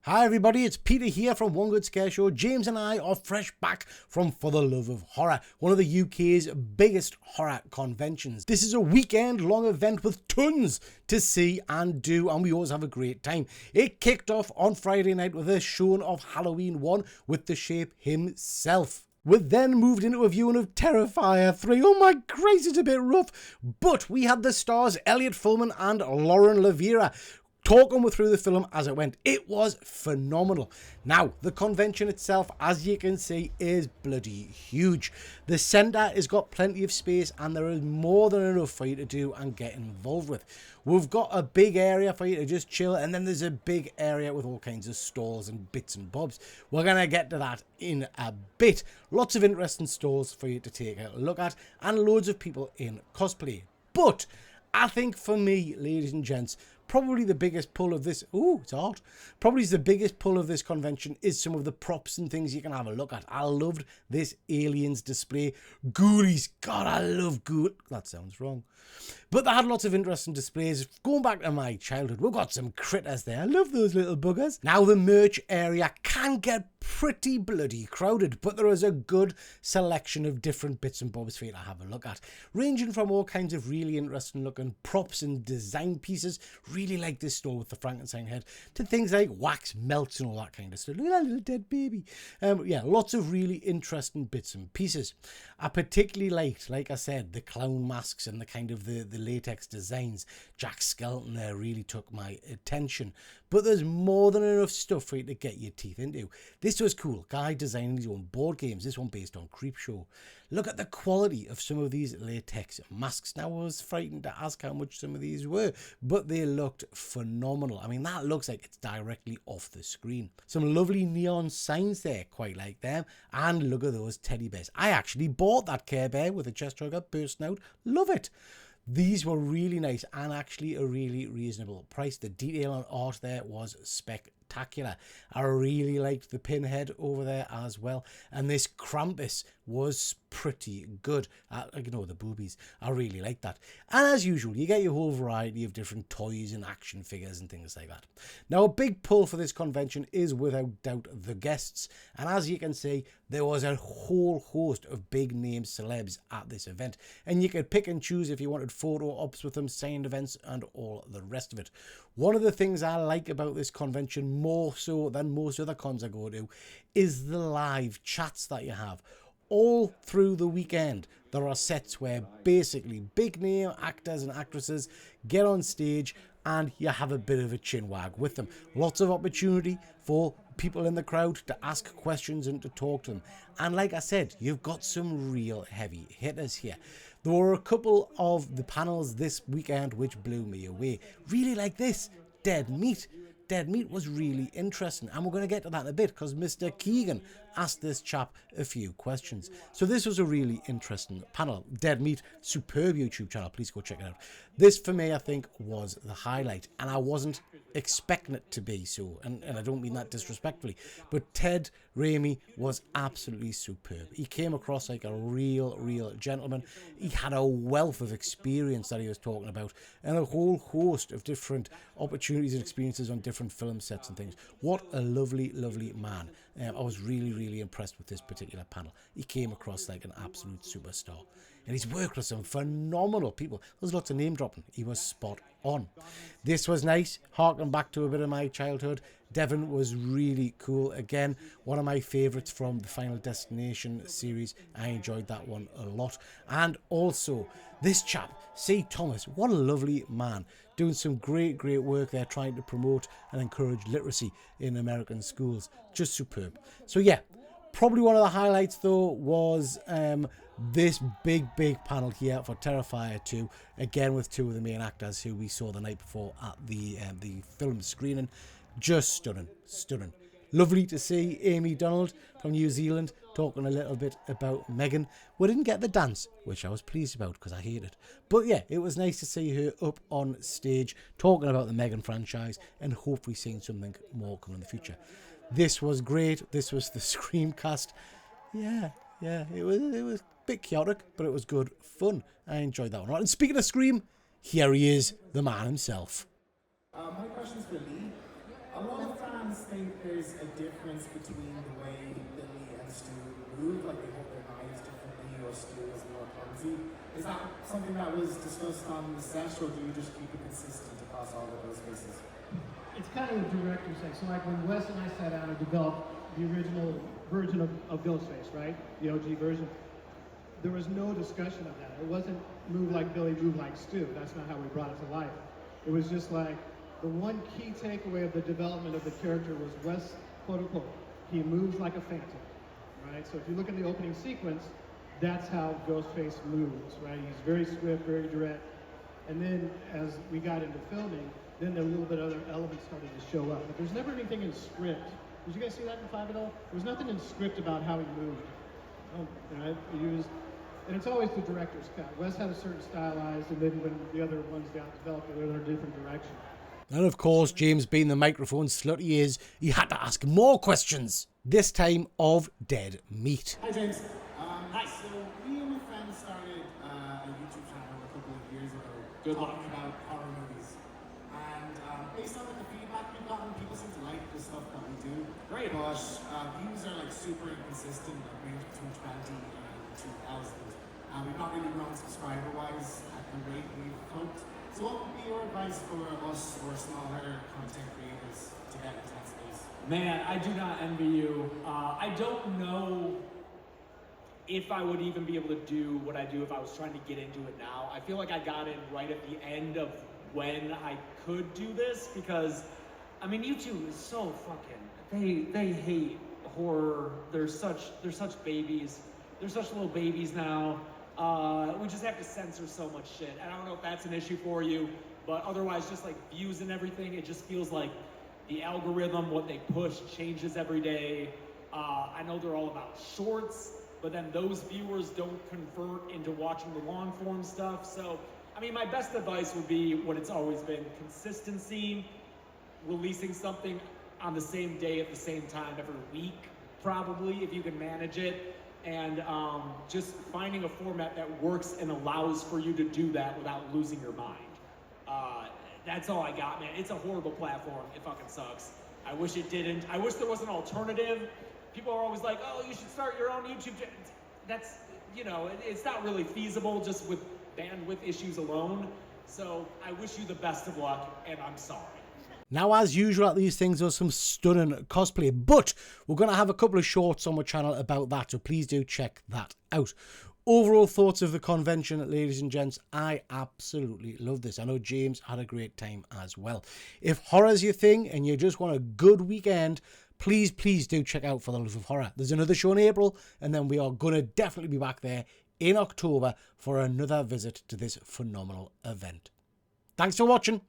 Hi everybody, it's Peter here from One Good Scare Show. James and I are fresh back from For the Love of Horror, one of the UK's biggest horror conventions. This is a weekend-long event with tons to see and do, and we always have a great time. It kicked off on Friday night with a showing of Halloween 1 with the Shape himself. We then moved into a viewing of Terrifier 3. Oh my Christ, it's a bit rough. But we had the stars Elliot Fullman and Lauren Lavera talking through the film as it went. It was phenomenal. Now, the convention itself, as you can see, is bloody huge. The centre has got plenty of space and there is more than enough for you to do and get involved with. We've got a big area for you to just chill, and then there's a big area with all kinds of stalls and bits and bobs. We're going to get to that in a bit. Lots of interesting stalls for you to take a look at and loads of people in cosplay. But I think for me, ladies and gents, probably the biggest pull of this, it's hard, probably the biggest pull of this convention is some of the props and things you can have a look at. I loved this aliens display. Ghoulies, God, I love ghoul. That sounds wrong. But they had lots of interesting displays. Going back to my childhood, we've got some critters there. I love those little buggers. Now, the merch area can get pretty bloody crowded, but there is a good selection of different bits and bobs for you to have a look at, ranging from all kinds of really interesting looking props and design pieces. Really like this store with the Frankenstein head, to things like wax melts and all that kind of stuff. Look at that little dead baby. Yeah, lots of really interesting bits and pieces. I particularly liked, like I said, the clown masks and the kind of the latex designs. Jack Skeleton there really took my attention. But there's more than enough stuff for you to get your teeth into. This was cool. Guy designing his own board games. This one based on Creepshow. Look at the quality of some of these latex masks. Now, I was frightened to ask how much some of these were, but they looked phenomenal. I mean, that looks like it's directly off the screen. Some lovely neon signs there, quite like them. And look at those teddy bears. I actually bought that Care Bear with a chest hugger bursting out. Love it. These were really nice and actually a really reasonable price. The detail on art there was spectacular. I really liked the pinhead over there as well. And this Krampus was pretty good. Ignore the boobies. I really like that. And as usual, you get your whole variety of different toys and action figures and things like that. Now, a big pull for this convention is without doubt the guests. And as you can see, there was a whole host of big name celebs at this event. And you could pick and choose if you wanted photo ops with them, signed events, and all the rest of it. One of the things I like about this convention, more so than most other cons I go to, is the live chats that you have. All through the weekend, there are sets where basically big name actors and actresses get on stage and you have a bit of a chinwag with them. Lots of opportunity for people in the crowd to ask questions and to talk to them. And like I said, you've got some real heavy hitters here. There were a couple of the panels this weekend which blew me away. Really like this, Dead Meat. Dead Meat was really interesting, and we're going to get to that in a bit because Mr. Keegan asked this chap a few questions. So this was a really interesting panel. Dead Meat, superb YouTube channel. Please go check it out. This, for me, I think, was the highlight, and I wasn't expecting it to be so, and I don't mean that disrespectfully, but Ted Raimi was absolutely superb. He came across like a real gentleman. He had a wealth of experience that he was talking about, and a whole host of different opportunities and experiences on different film sets and things. What a lovely man. I was really impressed with this particular panel. He came across like an absolute superstar. And he's worked with some phenomenal people. There's lots of name dropping. He was spot on. This was nice. Harking back to a bit of my childhood. Devon was really cool. Again, one of my favourites from the Final Destination series. I enjoyed that one a lot. And also, this chap, C. Thomas, what a lovely man. Doing some great work there, trying to promote and encourage literacy in American schools. Just superb. So yeah, probably one of the highlights though was this big panel here for Terrifier 2, again with two of the main actors who we saw the night before at the film screening. Just stunning. Lovely to see Amy Donald from New Zealand talking a little bit about Megan. We didn't get the dance, which I was pleased about because I hate it. But yeah, it was nice to see her up on stage talking about the Megan franchise and hopefully seeing something more coming in the future. This was great. This was the Screamcast. Yeah, it was a bit chaotic, but it was good fun. I enjoyed that one. And speaking of Scream, Here he is, the man himself. My question's for Lee. A lot of fans think there's a difference between the way Billy and Stu move, like they hold their knives differently, or Stu is more clumsy. Is that something that was discussed on the set, or do you just keep it consistent across all of those spaces? It's kind of the director's thing. So like when Wes and I sat down and developed the original version of Ghostface, right? The OG version. There was no discussion of that. It wasn't move like Billy, move like Stu. That's not how we brought it to life. It was just like, the one key takeaway of the development of the character was Wes, quote unquote, he moves like a phantom, right? So if you look at the opening sequence, that's how Ghostface moves, right? He's very swift, very direct. And then as we got into filming, then a little bit other elements started to show up. But there's never anything in script. Did you guys see that in 5 at all? There was nothing in script about how he moved. Right? And it's always the director's cut. Wes had a certain stylized, and then when the other ones got developed, they were in a different direction. And of course, James, being the microphone slut he is, he had to ask more questions, this time of dead meat. Hi James. Hi. So me and my friends started a YouTube channel a couple of years ago. Good luck. Talking about horror movies. And based on the feedback we've gotten, people seem to like the stuff that we do. Great. But views are like super inconsistent, like range between 20 and 2,000. We've not really grown subscriber-wise at the rate we've hoped. So what would be your advice for us or smaller content creators to get into that space? Man, I do not envy you. I don't know if I would even be able to do what I do if I was trying to get into it now. I feel like I got in right at the end of when I could do this, because I mean YouTube is so fucking, they hate horror. They're such babies. They're such little babies now. We just have to censor so much shit. And I don't know if that's an issue for you, but otherwise just like views and everything, it just feels like the algorithm, what they push changes every day. I know they're all about shorts, but then those viewers don't convert into watching the long form stuff. So, I mean, my best advice would be what it's always been: consistency, releasing something on the same day at the same time every week, probably, if you can manage it. And just finding a format that works and allows for you to do that without losing your mind. That's all I got, man. It's a horrible platform. It fucking sucks. I wish it didn't. I wish there was an alternative. People are always like, oh, you should start your own YouTube channel. That's, you know, it's not really feasible just with bandwidth issues alone. So I wish you the best of luck, and I'm sorry. Now, as usual at these things, there's some stunning cosplay, but we're going to have a couple of shorts on my channel about that, so please do check that out. Overall thoughts of the convention, ladies and gents, I absolutely love this. I know James had a great time as well. If horror's your thing and you just want a good weekend, please do check out For the Love of Horror. There's another show in April, and then we are going to definitely be back there in October for another visit to this phenomenal event. Thanks for watching.